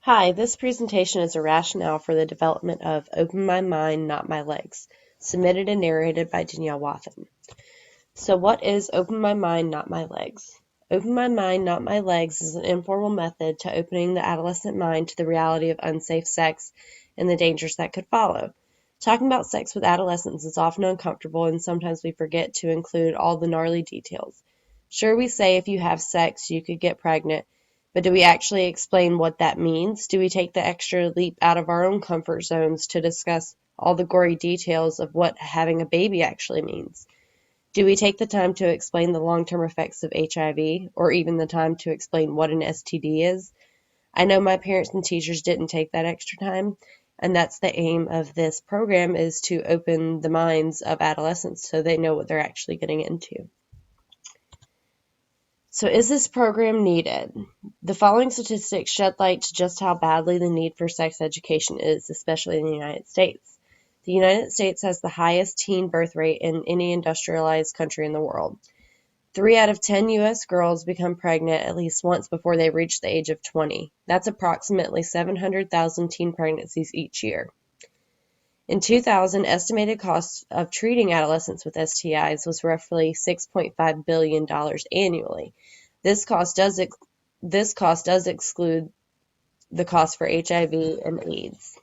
Hi, this presentation is a rationale for the development of Open My Mind, Not My Legs, submitted and narrated by Danielle Wathen. So what is Open My Mind, Not My Legs? Open My Mind, Not My Legs is an informal method to opening the adolescent mind to the reality of unsafe sex and the dangers that could follow. Talking about sex with adolescents is often uncomfortable, and sometimes we forget to include all the gnarly details. Sure, we say if you have sex, you could get pregnant, but do we actually explain what that means? Do we take the extra leap out of our own comfort zones to discuss all the gory details of what having a baby actually means? Do we take the time to explain the long-term effects of HIV, or even the time to explain what an STD is? I know my parents and teachers didn't take that extra time, and that's the aim of this program, is to open the minds of adolescents so they know what they're actually getting into. So is this program needed? The following statistics shed light to just how badly the need for sex education is, especially in the United States. The United States has the highest teen birth rate in any industrialized country in the world. 3 out of 10 U.S. girls become pregnant at least once before they reach the age of 20. That's approximately 700,000 teen pregnancies each year. In 2000, estimated cost of treating adolescents with STIs was roughly $6.5 billion annually. This cost does exclude the cost for HIV and AIDS.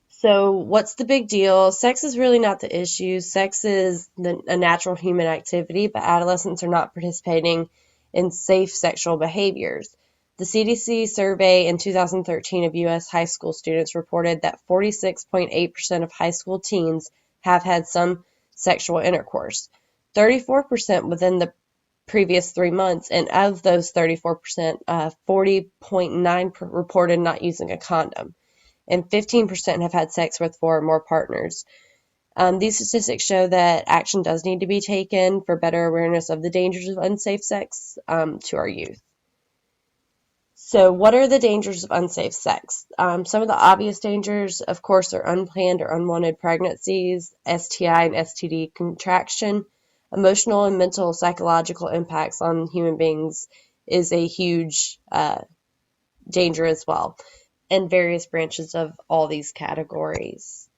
So what's the big deal? Sex is really not the issue. Sex is a natural human activity, but adolescents are not participating in safe sexual behaviors. The CDC survey in 2013 of U.S. high school students reported that 46.8% of high school teens have had some sexual intercourse, 34% within the previous 3 months, and of those 34%, 40.9% reported not using a condom, and 15% have had sex with 4 or more partners. These statistics show that action does need to be taken for better awareness of the dangers of unsafe sex to our youth. So what are the dangers of unsafe sex? Some of the obvious dangers, of course, are unplanned or unwanted pregnancies, STI and STD contraction. Emotional and mental psychological impacts on human beings is a huge danger as well, and various branches of all these categories.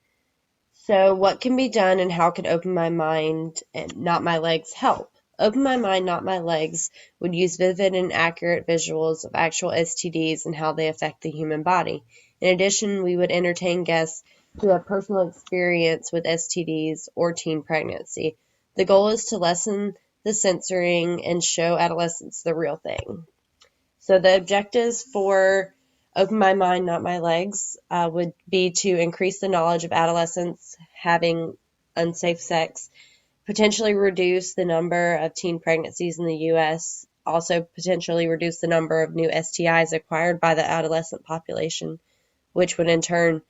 So what can be done, and how can Open My Mind and Not My Legs help? Open My Mind, Not My Legs would use vivid and accurate visuals of actual STDs and how they affect the human body. In addition, we would entertain guests who have personal experience with STDs or teen pregnancy. The goal is to lessen the censoring and show adolescents the real thing. So the objectives for Open My Mind, Not My Legs would be to increase the knowledge of adolescents having unsafe sex, potentially reduce the number of teen pregnancies in the U.S., also potentially reduce the number of new STIs acquired by the adolescent population, which would in turn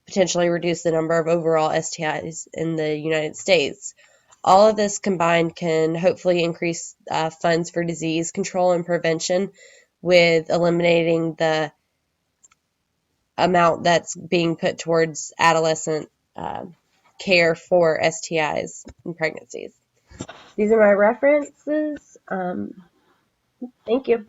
potentially reduce the number of overall STIs in the United States. All of this combined can hopefully increase funds for disease control and prevention, with eliminating the amount that's being put towards adolescent care for STIs and pregnancies. These are my references. Thank you.